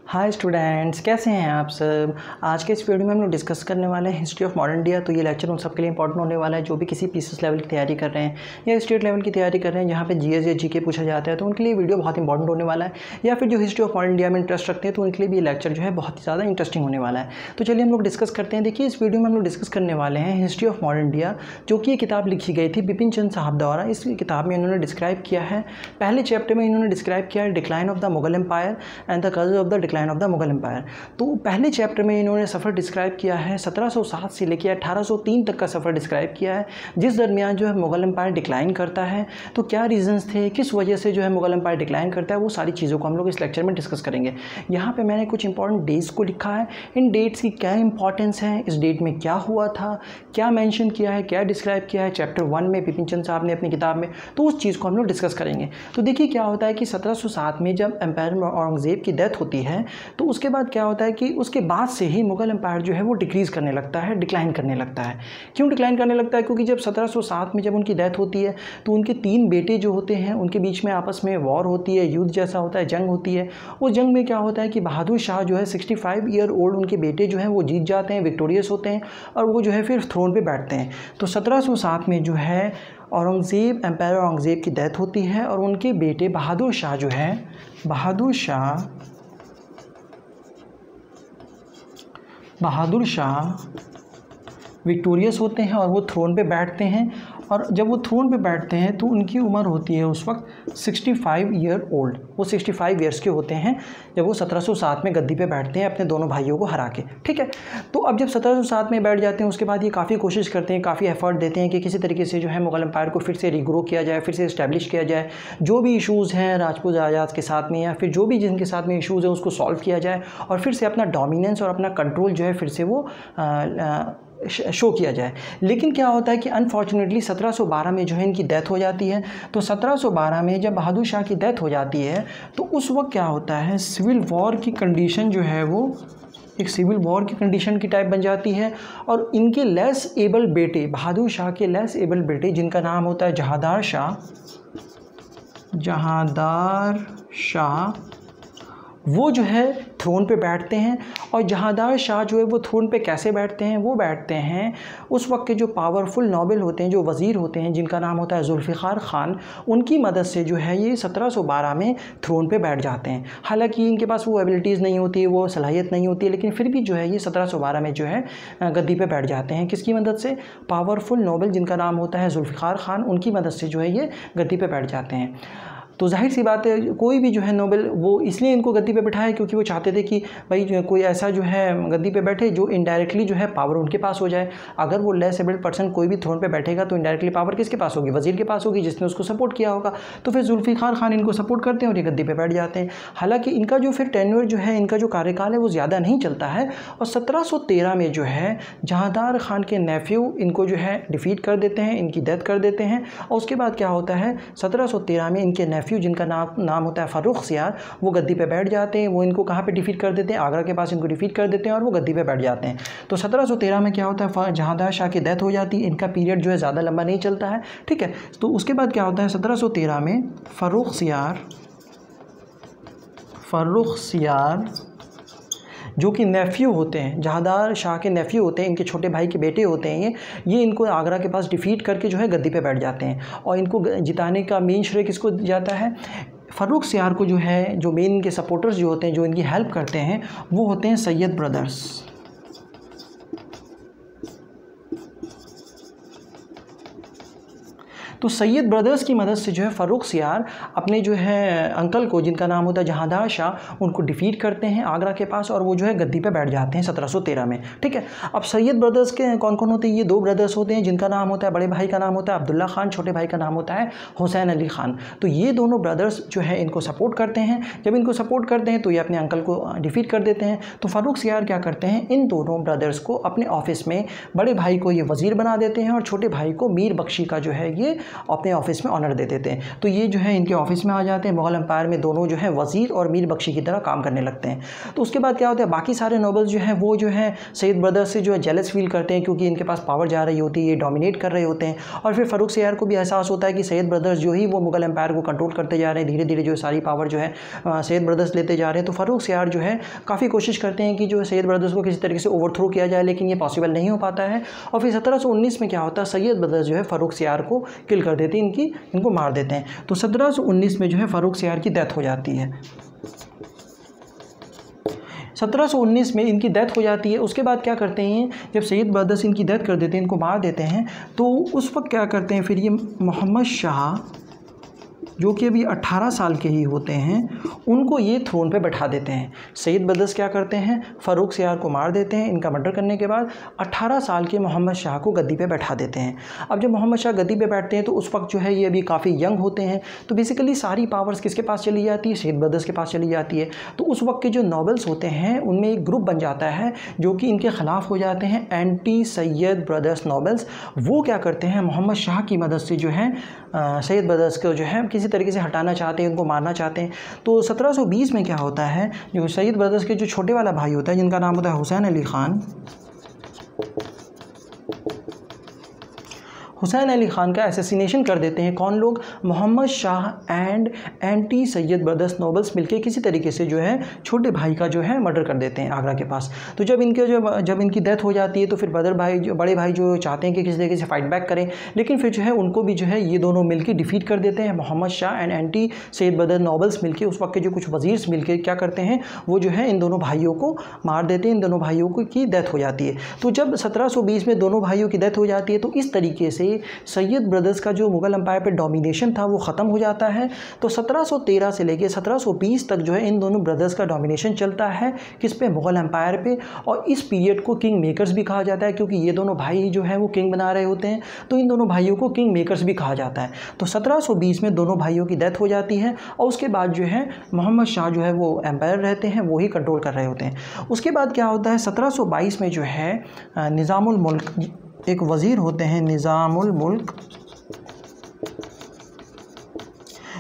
Hi students, कैसे हैं आप सब। आज के इस वीडियो में हम लोग डिस्कस करने वाले हैं हिस्ट्री ऑफ मॉडर्न इंडिया। तो ये लेक्चर उन सबके लिए इंपॉर्टेंट होने वाला है जो भी किसी पीसीएस लेवल की तैयारी कर रहे हैं या स्टेट लेवल की तैयारी कर रहे हैं, जहाँ पे जीएस या जीके पूछा जाता है, तो उनके लिए वीडियो बहुत इंपॉर्टेंट होने वाला है। या फिर जो हिस्ट्री ऑफ मॉडर्न इंडिया में इंटरेस्ट रखते हैं तो उनके लिए भी ये लेक्चर जो है बहुत ही ज़्यादा इंटरेस्टिंग होने वाला है। तो चलिए हम लोग डिस्कस करते हैं। देखिए, इस वीडियो में हम लोग डिस्कस करने वाले हैं हिस्ट्री ऑफ मॉडर्न इंडिया, जो कि ये किताब लिखी गई थी बिपिन चंद्र साहब द्वारा। इस किताब में इन्होंने डिस्क्राइब किया है, पहले चैप्टर में इन्होंने डिस्क्राइब किया है decline of the Mughal empire and the causes of the decline of the Mughal empire. तो पहले चैप्टर में इन्होंने सफ़र डिस्क्राइब किया है 1707 से लेकर 1803 तक का सफ़र डिस्क्राइब किया है, जिस दरमियान जो है मुगल एम्पायर डिक्लाइन करता है। तो क्या रीजंस थे, किस वजह से जो है मुगल एम्पायर डिक्लाइन करता है, वो सारी चीज़ों को हम लोग इस लेक्चर में डिस्कस करेंगे। यहाँ पे मैंने कुछ इंपॉर्टेंट डेट्स को लिखा है, इन डेट्स की क्या इंपॉर्टेंस है, इस डेट में क्या हुआ था, क्या मेंशन किया है, क्या डिस्क्राइब किया है चैप्टर 1 में बिपिन चंद्र साहब ने अपनी किताब में, तो उस चीज़ को हम लोग डिस्कस करेंगे। तो देखिए क्या होता है कि 1707 में जब एम्पायर औरंगज़ेब की डेथ होती है, तो उसके बाद क्या होता है कि उसके बाद से ही मुगल एम्पायर जो है वो डिक्रीज़ करने लगता है, डिक्लाइन करने लगता है। क्यों डिक्लाइन करने लगता है? क्योंकि जब 1707 में जब उनकी डेथ होती है तो उनके 3 बेटे जो होते हैं उनके बीच में आपस में वॉर होती है, युद्ध जैसा होता है, जंग होती है। उस जंग में क्या होता है कि बहादुर शाह जो है 65 ईयर ओल्ड उनके बेटे जो हैं वो जीत जाते हैं, विक्टोरियस होते हैं और वो जो है फिर थ्रोन पर बैठते हैं। तो 1707 में जो है औरंगज़ेब, एम्पायर औरंगज़ेब की डेथ होती है और उनके बेटे बहादुर शाह जो है, बहादुर शाह विक्टोरियस होते हैं और वो थ्रोन पे बैठते हैं। और जब वो थ्रोन पे बैठते हैं तो उनकी उम्र होती है उस वक्त 65 ईयर ओल्ड। वो 65 ईयर्स के होते हैं जब वो 1707 में गद्दी पे बैठते हैं अपने दोनों भाइयों को हरा के। ठीक है, तो अब जब 1707 में बैठ जाते हैं उसके बाद ये काफ़ी कोशिश करते हैं, काफ़ी एफर्ट देते हैं कि किसी तरीके से जो है मुगल एम्पायर को फिर से रिग्रो किया जाए, फिर से इस्टेब्लिश किया जाए। जो भी इशूज़ हैं राजपूत राजात के साथ में या फिर जो भी जिनके साथ में इशूज़ हैं उसको सॉल्व किया जाए और फिर से अपना डोमिनेंस और अपना कंट्रोल जो है फिर से वो शो किया जाए। लेकिन क्या होता है कि अनफॉर्चुनेटली 1712 में जो है इनकी डेथ हो जाती है। तो 1712 में जब बहादुर शाह की डेथ हो जाती है तो उस वक्त क्या होता है, सिविल वॉर की कंडीशन जो है वो एक सिविल वॉर की कंडीशन की टाइप बन जाती है। और इनके लेस एबल बेटे, बहादुर शाह के लेस एबल बेटे, जिनका नाम होता है जहांदार शाह, वो जो है थ्रोन पे बैठते हैं। और जहांदार शाह जो है वो थ्रोन पे कैसे बैठते हैं? वो बैठते हैं उस वक्त के जो पावरफुल नोबल होते हैं, जो वज़ीर होते हैं, जिनका नाम होता है जुल्फ़िकार ख़ान, उनकी मदद से जो है ये 1712 में थ्रोन पे बैठ जाते हैं। हालांकि इनके पास वो एबिलिटीज़ नहीं होती है, वो सलाहियत नहीं होती है, लेकिन फिर भी जो है ये 1712 में जो है गद्दी पे बैठ जाते हैं। किसकी मदद से? पावरफुल नोबल जिनका नाम होता है जुल्फ़िकार ख़ान, उनकी मदद से जो है ये गद्दी पे बैठ जाते हैं। तो जाहिर सी बात है, कोई भी जो है नोबल वो इसलिए इनको गद्दी पे बिठाया क्योंकि वो चाहते थे कि भाई जो कोई ऐसा जो है गद्दी पे बैठे जो इनडायरेक्टली जो है पावर उनके पास हो जाए। अगर वो लेस एबल्ड पर्सन कोई भी थ्रोन पे बैठेगा तो इनडायरेक्टली पावर किसके पास होगी? वज़ीर के पास होगी, जिसने उसको सपोर्ट किया होगा। तो फिर जुल्फ़िकार ख़ान इनको सपोर्ट करते हैं और ये गद्दी पे बैठ जाते हैं। हालाँकि इनका जो फिर टेन्योर जो है, इनका जो कार्यकाल है वो ज़्यादा नहीं चलता है। और 1713 में जो है जहांदार ख़ान के नेफ्यू इनको जो है डिफीट कर देते हैं, इनकी डेथ कर देते हैं। और उसके बाद क्या होता है, 1713 में इनके नेफ्यू जिनका नाम होता है फ़र्रुख सियार, वो गद्दी पे बैठ जाते हैं। वो इनको कहाँ पे डिफीट कर देते हैं? आगरा के पास इनको डिफीट कर देते हैं और वो गद्दी पे बैठ जाते हैं। तो 1713 में क्या होता है, जहांदार शाह की डेथ हो जाती है। इनका पीरियड जो है ज़्यादा लंबा नहीं चलता है। ठीक है, तो उसके बाद क्या होता है, 1713 में फ़र्रुख सियार जो कि नेफ्यू होते हैं, जहांदार शाह के नेफ्यू होते हैं, इनके छोटे भाई के बेटे होते हैं, ये इनको आगरा के पास डिफीट करके जो है गद्दी पे बैठ जाते हैं। और इनको जिताने का मेन श्रेय किसको जाता है? फ़र्रुख सियार को जो है, जो मेन इनके सपोर्टर्स जो होते हैं, जो इनकी हेल्प करते हैं, वो होते हैं सैयद ब्रदर्स। तो सैयद ब्रदर्स की मदद से जो है फ़र्रुख सियार अपने जो है अंकल को, जिनका नाम होता है जहांदार शाह, उनको डिफीट करते हैं आगरा के पास और वो जो है गद्दी पे बैठ जाते हैं 1713 में। ठीक है, अब सैयद ब्रदर्स के कौन कौन होते हैं? ये 2 ब्रदर्स होते हैं, जिनका नाम होता है, बड़े भाई का नाम होता है अब्दुल्ला ख़ान, छोटे भाई का नाम होता है हुसैन अली ख़ान। तो ये दोनों ब्रदर्स जो है इनको सपोर्ट करते हैं। जब इनको सपोर्ट करते हैं तो ये अपने अंकल को डिफीट कर देते हैं। तो फ़र्रुख सियार क्या करते हैं, इन दोनों ब्रदर्स को अपने ऑफिस में, बड़े भाई को ये वज़ीर बना देते हैं और छोटे भाई को मीर बख्शी का जो है ये अपने ऑफिस में ऑनर दे देते हैं। तो ये जो है इनके ऑफिस में आ जाते हैं। मुगल एम्पायर में दोनों जो है वज़ीर और मीर बख्शी की तरह काम करने लगते हैं। तो उसके बाद क्या होता है, बाकी सारे नोबल्स जो हैं वो जो है सैयद ब्रदर्स से जो है जेलस फील करते हैं, क्योंकि इनके पास पावर जा रही होती है, ये डोमिनेट कर रहे होते हैं। और फिर फ़ारूक सियार को भी एहसास होता है कि सैयद ब्रदर्स जो ही वो मुगल एम्पायर को कंट्रोल करते जा रहे हैं, धीरे धीरे जो सारी पावर जो है सैयद ब्रदर्स लेते जा रहे हैं। तो फ़ारूक सियार जो है काफ़ी कोशिश करते हैं कि जो सैयद ब्रदर्स को किसी तरीके से ओवरथ्रो किया जाए, लेकिन ये पॉसिबल नहीं हो पाता है। और फिर 1719 में क्या होता है, सैयद ब्रदर्स जो है फ़ारूक सियार को किल कर देते हैं, इनको मार देते हैं। तो 1719 में जो है फ़ारूक सियार की डेथ हो जाती है। 1719 में इनकी डेथ हो जाती है। उसके बाद क्या करते हैं, जब सैयद ब्रदर्स इनकी डेथ कर देते हैं, इनको मार देते हैं, तो उस वक्त क्या करते हैं, फिर ये मोहम्मद शाह जो कि अभी 18 साल के ही होते हैं, उनको ये थ्रोन पे बैठा देते हैं। सैयद ब्रदर्स क्या करते हैं, फ़ारूक सियार को मार देते हैं। इनका मर्डर करने के बाद 18 साल के मोहम्मद शाह को गद्दी पे बैठा देते हैं। अब जब मोहम्मद शाह गद्दी पे बैठते हैं तो उस वक्त जो है ये अभी काफ़ी यंग होते हैं। तो बेसिकली सारी पावर्स किसके पास चली जाती है, सैयद ब्रदर्स के पास चली जाती है। तो उस वक्त के जो नॉबल्स होते हैं उनमें एक ग्रुप बन जाता है जो कि इनके ख़िलाफ़ हो जाते हैं, एंटी सैयद ब्रदर्स नॉबल्स। वो क्या करते हैं, मोहम्मद शाह की मदद से जो है सैयद ब्रदर्स को जो है किसी तरीके से हटाना चाहते हैं, उनको मारना चाहते हैं। तो 1720 में क्या होता है, जो सैयद ब्रदर्स के जो छोटे वाला भाई होता है जिनका नाम होता है हुसैन अली ख़ान, हुसैन अली ख़ान का असैसिनेशन कर देते हैं। कौन लोग, Mohammad Shah and anti Sayyid brothers nobles मिलके किसी तरीके से जो है छोटे भाई का जो है मर्डर कर देते हैं आगरा के पास। तो जब इनकी डेथ हो जाती है तो फिर बड़े भाई जो चाहते हैं कि किसी तरीके से फाइट बैक करें, लेकिन फिर जो है उनको भी जो है ये दोनों मिलकर डिफीट कर देते हैं। Mohammad Shah and anti Sayyid brothers nobles मिलके, उस वक्त के जो कुछ वज़ीर्स मिलके क्या करते हैं, वो जो है इन दोनों भाइयों को मार देते हैं। इन दोनों भाइयों की डेथ हो जाती है। तो जब 1720 में दोनों भाइयों की डेथ हो जाती है तो इस तरीके से सैयद ब्रदर्स का जो मुग़ल एम्पायर पे डोमिनेशन था वो ख़त्म हो जाता है। तो 1713 से लेकर 1720 तक जो है इन दोनों ब्रदर्स का डोमिनेशन चलता है, किस पे, मुग़ल एम्पायर पे। और इस पीरियड को किंग मेकर्स भी कहा जाता है, क्योंकि ये दोनों भाई जो है वो किंग बना रहे होते हैं। तो इन दोनों भाइयों को किंग मेकर्स भी कहा जाता है। तो 1720 में दोनों भाइयों की डेथ हो जाती है और उसके बाद जो है मोहम्मद शाह जो है वो एम्पायर रहते हैं, वो ही कंट्रोल कर रहे होते हैं। उसके बाद क्या होता है, 1722 में जो है निज़ामुल मुल्क एक वज़ीर होते हैं, निज़ामुल मुल्क,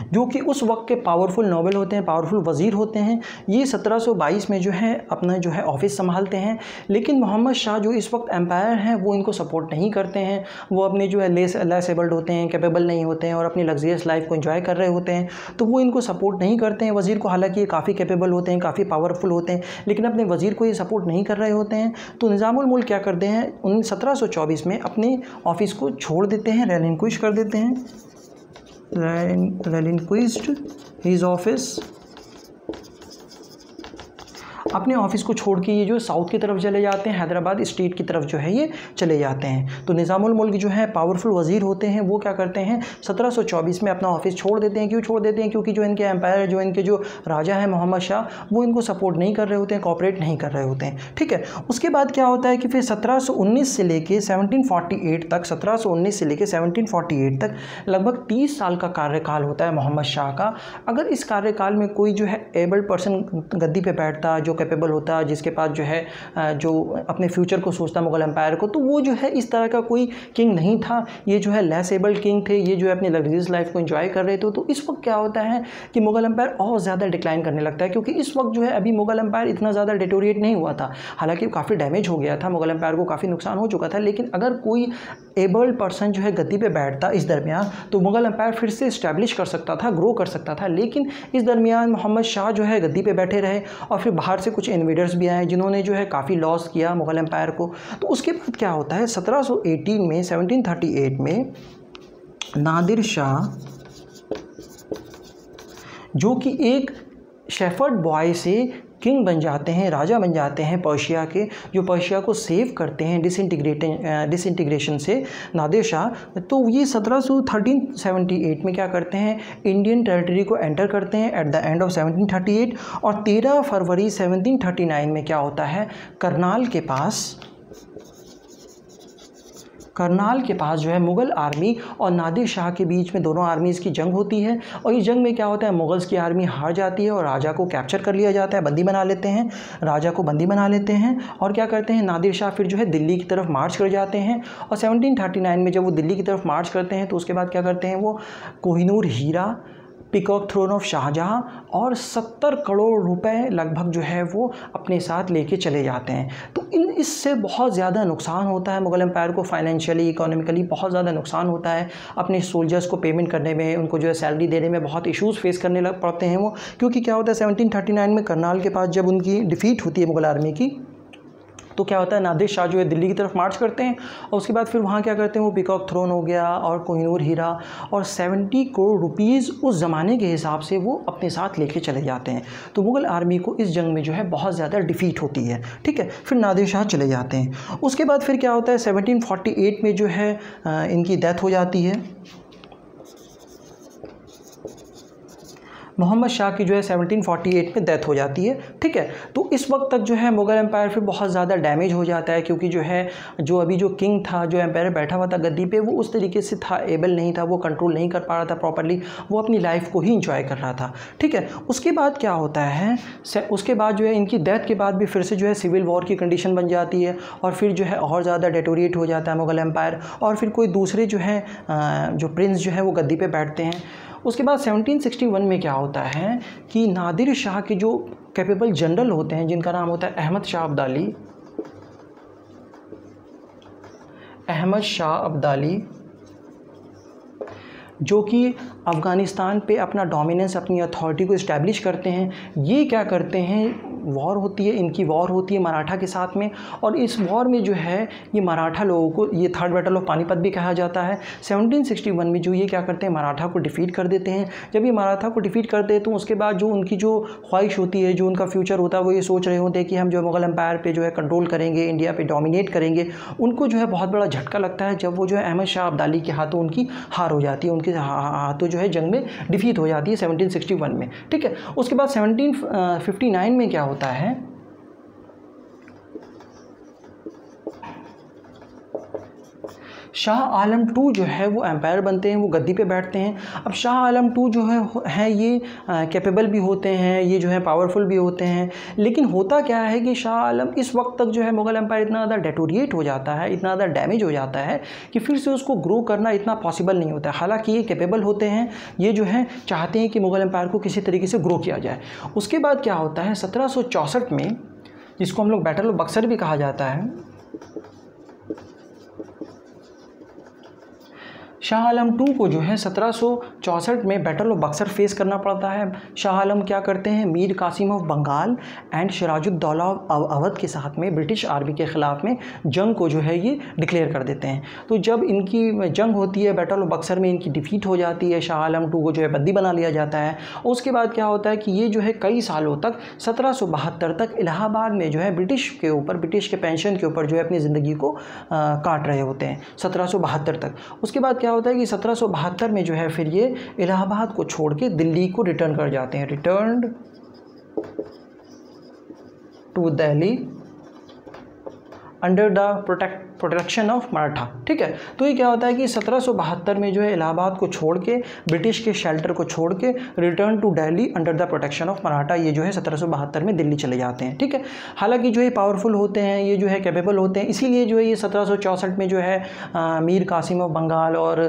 जो कि उस वक्त के पावरफुल नोबल होते हैं, पावरफुल वज़ीर होते हैं। ये 1722 में जो है अपना जो है ऑफिस संभालते हैं। लेकिन मोहम्मद शाह जो इस वक्त एम्पायर हैं वो इनको सपोर्ट नहीं करते हैं। वो अपने जो है लेस एबल्ड होते हैं, कैपेबल नहीं होते हैं और अपनी लग्जरियस लाइफ को एंजॉय कर रहे होते हैं, तो वो इनको सपोर्ट नहीं करते हैं वज़ीर को। हालांकि ये काफ़ी कैपेबल होते हैं, काफ़ी पावरफुल होते हैं, लेकिन अपने वज़ीर को ये सपोर्ट नहीं कर रहे होते हैं। तो निज़ामुल मुल्क क्या करते हैं, 1724 में अपने ऑफिस को छोड़ देते हैं, रेलिंक्विश कर देते हैं, relinquished his office, अपने ऑफिस को छोड़ के ये जो साउथ की तरफ चले जाते हैं, हैदराबाद स्टेट की तरफ जो है ये चले जाते हैं। तो निज़ामुल मुल्क जो है पावरफुल वज़ीर होते हैं, वो क्या करते हैं 1724 में अपना ऑफिस छोड़ देते हैं। क्यों छोड़ देते हैं, क्योंकि जो इनके एम्पायर, जो इनके जो राजा हैं मोहम्मद शाह, वो इनको सपोर्ट नहीं कर रहे होते हैं, कोऑपरेट नहीं कर रहे होते हैं। ठीक है, उसके बाद क्या होता है कि फिर 1719 से लेके 1748 तक, 1719 से लेके 1748 तक लगभग 30 साल का कार्यकाल होता है मोहम्मद शाह का। अगर इस कार्यकाल में कोई जो है एबल्ड पर्सन गद्दी पे बैठता, जो कैपेबल होता, जिसके पास जो है जो अपने फ्यूचर को सोचता मुग़ल एम्पायर को, तो वो जो है इस तरह का कोई किंग नहीं था। ये जो है लेस एबल्ड किंग थे, ये जो है अपनी लग्जरियस लाइफ को एंजॉय कर रहे थे। तो इस वक्त क्या होता है कि मुग़ल एम्पायर और ज़्यादा डिक्लाइन करने लगता है, क्योंकि इस वक्त जो है अभी मुग़ल एम्पायर इतना ज़्यादा डिटोरिएट नहीं हुआ था। हालांकि काफ़ी डैमेज हो गया था, मुग़ल एम्पायर को काफ़ी नुकसान हो चुका था, लेकिन अगर कोई एबल्ड पर्सन जो है गद्दी पे बैठता इस दरमियान, तो मुग़ल एम्पायर फिर से इस्टेब्लिश कर सकता था, ग्रो कर सकता था। लेकिन इस दरमियान मोहम्मद शाह जो है गद्दी पे बैठे रहे और फिर बाहर से कुछ इन्वेडर्स भी आए जिन्होंने जो है काफ़ी लॉस किया मुग़ल एम्पायर को। तो उसके बाद क्या होता है 1718 में, 1738 में नादिर शाह जो कि एक शेफर्ड बॉय से किंग बन जाते हैं, राजा बन जाते हैं पर्शिया के, जो पर्शिया को सेव करते हैं डिसइंटीग्रेशन से, नादिर शाह। तो ये 1778 में क्या करते हैं, इंडियन टेरिटरी को एंटर करते हैं एट द एंड ऑफ 1738। और 13 फरवरी 1739 में क्या होता है, करनाल के पास करनाल के पास जो है मुग़ल आर्मी और नादिर शाह के बीच में दोनों आर्मीज़ की जंग होती है। और इस जंग में क्या होता है, मुग़ल्स की आर्मी हार जाती है और राजा को कैप्चर कर लिया जाता है, बंदी बना लेते हैं, राजा को बंदी बना लेते हैं। और क्या करते हैं, नादिर शाह फिर जो है दिल्ली की तरफ मार्च कर जाते हैं। और 1739 में जब वो दिल्ली की तरफ मार्च करते हैं तो उसके बाद क्या करते हैं, वो कोहिनूर हीरा, पीकॉक थ्रोन ऑफ शाहजहां और 70 करोड़ रुपए लगभग जो है वो अपने साथ लेके चले जाते हैं। तो इससे बहुत ज़्यादा नुकसान होता है मुग़ल एम्पायर को, फाइनेंशियली इकोनॉमिकली बहुत ज़्यादा नुकसान होता है। अपने सोल्जर्स को पेमेंट करने में, उनको जो है सैलरी देने में बहुत इश्यूज़ फेस करने लग पड़ते हैं वो, क्योंकि क्या होता है 1739 में करनाल के पास जब उनकी डिफ़ीट होती है मुग़ल आर्मी की, तो क्या होता है, नादिर शाह जो है दिल्ली की तरफ मार्च करते हैं और उसके बाद फिर वहाँ क्या करते हैं, वो पीकॉक थ्रोन हो गया और कोहिनूर हीरा और 70 करोड़ रुपीज़ उस ज़माने के हिसाब से वो अपने साथ लेके चले जाते हैं। तो मुग़ल आर्मी को इस जंग में जो है बहुत ज़्यादा डिफ़ीट होती है। ठीक है, फिर नादिर शाह चले जाते हैं। उसके बाद फिर क्या होता है, 1748 में जो है इनकी डेथ हो जाती है। मोहम्मद शाह की जो है 1748 में डेथ हो जाती है। ठीक है, तो इस वक्त तक जो है मुग़ल एम्पायर फिर बहुत ज़्यादा डैमेज हो जाता है, क्योंकि जो है जो अभी जो किंग था, जो एम्पायर बैठा हुआ था गद्दी पे, वो उस तरीके से था, एबल नहीं था, वो कंट्रोल नहीं कर पा रहा था प्रॉपर्ली, वो अपनी लाइफ को ही इंजॉय कर रहा था। ठीक है, उसके बाद क्या होता है, उसके बाद जो है इनकी डेथ के बाद भी फिर से जो है सिविल वॉर की कंडीशन बन जाती है और फिर जो है और ज़्यादा डेटोरिएट हो जाता है मुग़ल एम्पायर और फिर कोई दूसरे जो है जो प्रिंस जो है वो गद्दी पे बैठते हैं। उसके बाद 1761 में क्या होता है कि नादिर शाह के जो कैपेबल जनरल होते हैं, जिनका नाम होता है अहमद शाह अब्दाली, जो कि अफ़गानिस्तान पे अपना डोमिनेंस, अपनी अथॉरिटी को इस्टेब्लिश करते हैं। ये क्या करते हैं, वॉर होती है, इनकी वॉर होती है मराठा के साथ में, और इस वॉर में जो है ये मराठा लोगों को, ये थर्ड बैटल ऑफ पानीपत भी कहा जाता है। 1761 में जो ये क्या करते हैं, मराठा को डिफ़ीट कर देते हैं। जब ये मराठा को डिफ़ीट करते हैं तो उसके बाद जो उनकी जो ख्वाहिश होती है, जो उनका फ्यूचर होता है, वो ये सोच रहे होते हैं कि हम जो मुग़ल एम्पायर पे जो है कंट्रोल करेंगे, इंडिया पे डोमिनेट करेंगे। उनको जो है बहुत बड़ा झटका लगता है जब वो जो है अहमद शाह अब्दाली के हाथों उनकी हार हो जाती है, उनके हाथों जो है जंग में डिफ़ीट हो जाती है 1761 में। ठीक है, उसके बाद 1759 में क्या होता है, शाह आलम टू जो है वो एम्पायर बनते हैं, वो गद्दी पे बैठते हैं। अब शाह आलम टू जो है ये कैपेबल भी होते हैं, ये जो है पावरफुल भी होते हैं, लेकिन होता क्या है कि शाह आलम इस वक्त तक जो है मुग़ल एम्पायर इतना ज़्यादा डेटोरिएट हो जाता है, इतना ज़्यादा डैमेज हो जाता है कि फिर से उसको ग्रो करना इतना पॉसिबल नहीं होता है। हालाँकि ये कैपेबल होते हैं, ये जो है चाहते हैं कि मुग़ल एम्पायर को किसी तरीके से ग्रो किया जाए। उसके बाद क्या होता है, 1764 में, जिसको हम लोग बैटल ऑफ बक्सर भी कहा जाता है, शाह आलम टू को जो है 1764 में बैटल ऑफ बक्सर फेस करना पड़ता है। शाह आलम क्या करते हैं, मीर कासिम ऑफ बंगाल एंड सिराजुद्दौला अवध के साथ में ब्रिटिश आर्मी के ख़िलाफ़ में जंग को जो है ये डिक्लेयर कर देते हैं। तो जब इनकी जंग होती है, बैटल ऑफ बक्सर में इनकी डिफ़ीट हो जाती है, शाह आलम टू को जो है बंदी बना लिया जाता है। उसके बाद क्या होता है कि ये जो है कई सालों तक 1772 तक इलाहाबाद में जो है ब्रिटिश के ऊपर, ब्रिटिश के पेंशन के ऊपर जो है अपनी ज़िंदगी को काट रहे होते हैं 1772 तक। उसके बाद क्या होता है कि 1772 में जो है फिर ये इलाहाबाद को छोड़ के दिल्ली को रिटर्न कर जाते हैं, returned to Delhi under the protection of Maratha. ठीक है, तो ये क्या होता है कि 1772 में जो है इलाहाबाद को छोड़ के, ब्रिटिश के शेल्टर को छोड़ के return to Delhi under the protection of Maratha, ये जो है 1772 में दिल्ली चले जाते हैं। ठीक है, हालांकि जो है पावरफुल होते हैं, ये जो है कैपेबल होते हैं, इसीलिए जो है ये 1764 में जो है मीर कासिम ऑफ बंगाल और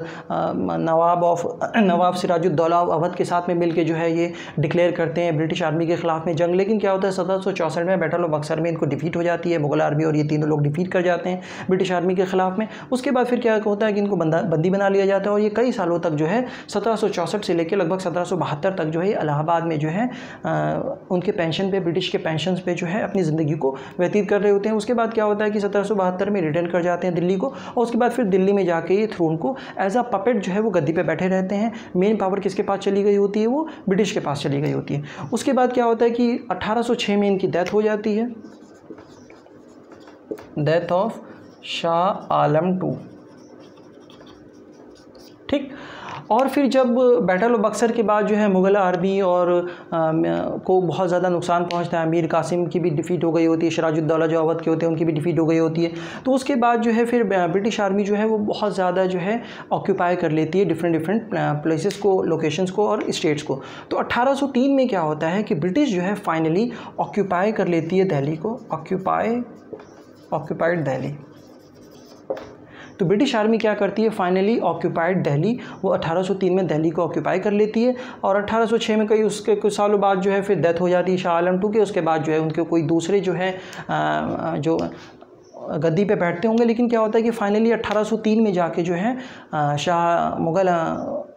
नवाब सिराजुद्दौला अवध के साथ में मिल के जो है ये डिक्लेयर करते हैं ब्रिटिश आर्मी के ख़िलाफ़ में जंग। लेकिन क्या होता है, 1764 में बैटल ऑफ बक्सर में इनको डिफीट हो जाती है मुग़ल आर्मी, और ये तीनों लोग डिफीट कर जाते हैं ब्रिटिश आर्मी के ख़िलाफ़ में। उसके बाद फिर क्या होता है कि इनको बंदी बना लिया जाता है, और ये कई सालों तक जो है 1764 से लेकर लगभग 1772 तक जो है इलाहाबाद में जो है उनके पेंशन पे, ब्रिटिश के पेंशन पे जो है अपनी ज़िंदगी को व्यतीत कर रहे होते हैं। उसके बाद क्या होता है कि 1772 में रिटर्न कर जाते हैं दिल्ली को, और उसके बाद फिर दिल्ली में जाके ये थ्रोन को एज अ पपेट जो है वो गद्दी पे बैठे रहते हैं। मेन पावर किसके पास चली गई होती है, वो ब्रिटिश के पास चली गई होती है। उसके बाद क्या होता है कि 1806 में इनकी डेथ हो जाती है, death of Shah Alam two. ठीक, और फिर जब बैटल ऑफ बक्सर के बाद जो है मुग़ल आर्मी और को बहुत ज़्यादा नुकसान पहुंचता है, मीर कासिम की भी डिफ़ीट हो गई होती है, सिराजुद्दौला जो अवध के होते हैं उनकी भी डिफ़ीट हो गई होती है। तो उसके बाद जो है फिर ब्रिटिश आर्मी जो है वो बहुत ज़्यादा जो है ऑक्यूपाई कर लेती है डिफरेंट प्लेसेस को, लोकेशंस को और स्टेट्स को। तो 1803 में क्या होता है कि ब्रिटिश जो है फाइनली ऑक्यूपाई कर लेती है दिल्ली को, ऑक्यूपाइड दिल्ली। तो ब्रिटिश आर्मी क्या करती है, फाइनली ऑक्यूपाइड दिल्ली, वो 1803 में दिल्ली को ऑक्यूपाई कर लेती है। और 1806 में कई उसके कुछ सालों बाद जो है फिर डेथ हो जाती है शाह आलम II के। उसके बाद जो है उनके कोई दूसरे जो है जो गद्दी पे बैठते होंगे, लेकिन क्या होता है कि फाइनली 1803 में जाके जो है मुग़ल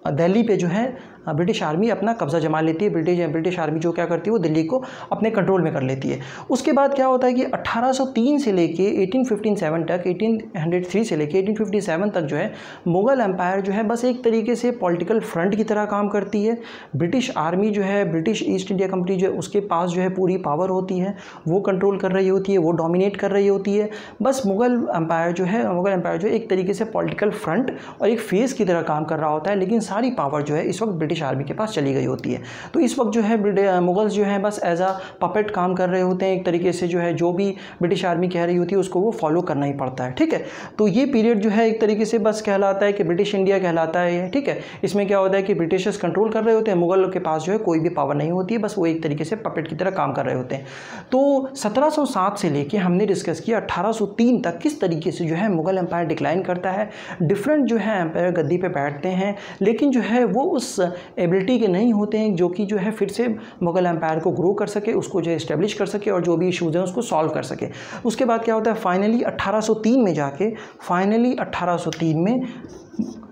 दिल्ली पे जो है ब्रिटिश आर्मी अपना कब्ज़ा जमा लेती है। ब्रिटिश आर्मी जो क्या करती है वो दिल्ली को अपने कंट्रोल में कर लेती है। उसके बाद क्या होता है कि 1803 से लेके 1857 तक, 1803 से लेके 1857 तक जो है मुग़ल एम्पायर जो है बस एक तरीके से पॉलिटिकल फ्रंट की तरह काम करती है। ब्रिटिश आर्मी जो है, ब्रिटिश ईस्ट इंडिया कंपनी जो है उसके पास जो है पूरी पावर होती है, वो कंट्रोल कर रही होती है, वो डोमिनेट कर रही होती है। बस मुग़ल एम्पायर जो है एक तरीके से पॉलिटिकल फ्रंट और एक फेस की तरह काम कर रहा होता है, लेकिन सारी पावर जो है इस वक्त ब्रिटिश आर्मी के पास चली गई होती है। तो इस वक्त जो है मुगल्स जो है बस एज अ पपेट काम कर रहे होते हैं, एक तरीके से जो है जो भी ब्रिटिश आर्मी कह रही होती है उसको वो फॉलो करना ही पड़ता है। ठीक है, तो ये पीरियड जो है एक तरीके से बस कहलाता है कि ब्रिटिश इंडिया कहलाता है ये। ठीक है, इसमें क्या होता है कि ब्रिटिशर्स कंट्रोल कर रहे होते हैं, मुगल के पास जो है कोई भी पावर नहीं होती है, बस वो एक तरीके से पपेट की तरह काम कर रहे होते हैं। तो 1707 से लेके हमने डिस्कस किया 1803 तक किस तरीके से जो है मुगल एम्पायर डिक्लाइन करता है। डिफरेंट जो है एम्पायर गद्दी पे बैठते हैं, लेकिन जो है वो उस एबिलिटी के नहीं होते हैं जो कि जो है फिर से मुगल एम्पायर को ग्रो कर सके, उसको जो है इस्टेब्लिश कर सके और जो भी इशूज़ हैं उसको सॉल्व कर सके। उसके बाद क्या होता है, फाइनली 1803 में जाके, फाइनली 1803 में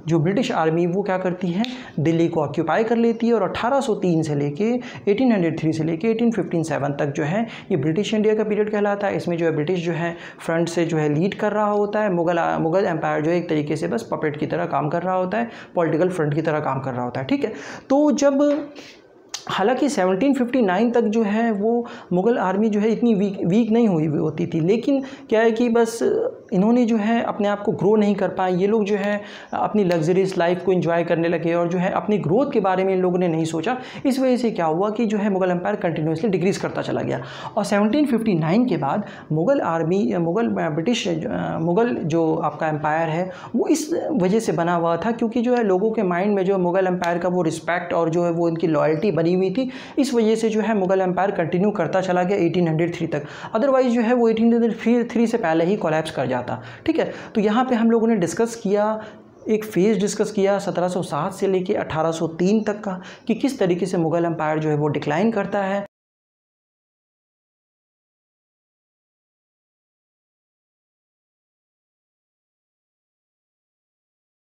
जो ब्रिटिश आर्मी वो क्या करती है, दिल्ली को ऑक्यूपाई कर लेती है। और 1803 से लेके 1803 से लेके 1857 तक जो है ये ब्रिटिश इंडिया का पीरियड कहलाता है। इसमें जो है ब्रिटिश जो है फ्रंट से जो है लीड कर रहा होता है, मुगल एम्पायर जो है एक तरीके से बस पपेट की तरह काम कर रहा होता है, पॉलिटिकल फ्रंट की तरह काम कर रहा होता है। ठीक है, तो जब हालांकि 1759 तक जो है वो मुग़ल आर्मी जो है इतनी वीक नहीं हुई होती थी, लेकिन क्या है कि बस इन्होंने जो है अपने आप को ग्रो नहीं कर पाए। ये लोग जो है अपनी लग्जरीज लाइफ को एंजॉय करने लगे और जो है अपनी ग्रोथ के बारे में इन लोगों ने नहीं सोचा। इस वजह से क्या हुआ कि जो है मुग़ल एम्पायर कंटिन्यूसली डिक्रीज़ करता चला गया। और 1759 के बाद मुग़ल जो आपका एम्पायर है वो इस वजह से बना हुआ था क्योंकि जो है लोगों के माइंड में जो मुग़ल एम्पायर का वो रिस्पेक्ट और जो है वो इनकी लॉयल्टी बनी हुई थी। इस वजह से जो है मुग़ल एम्पायर कंटिन्यू करता चला गया 1803 तक। अदरवाइज़ जो है वो 1803 से पहले ही कोलैप्स कर जाता। ठीक है, तो यहाँ पे हम लोगों ने डिस्कस किया, एक फेज़ डिस्कस किया 1707 से लेके 1803 तक का कि किस तरीके से मुग़ल एम्पायर जो है वो डिक्लाइन करता है।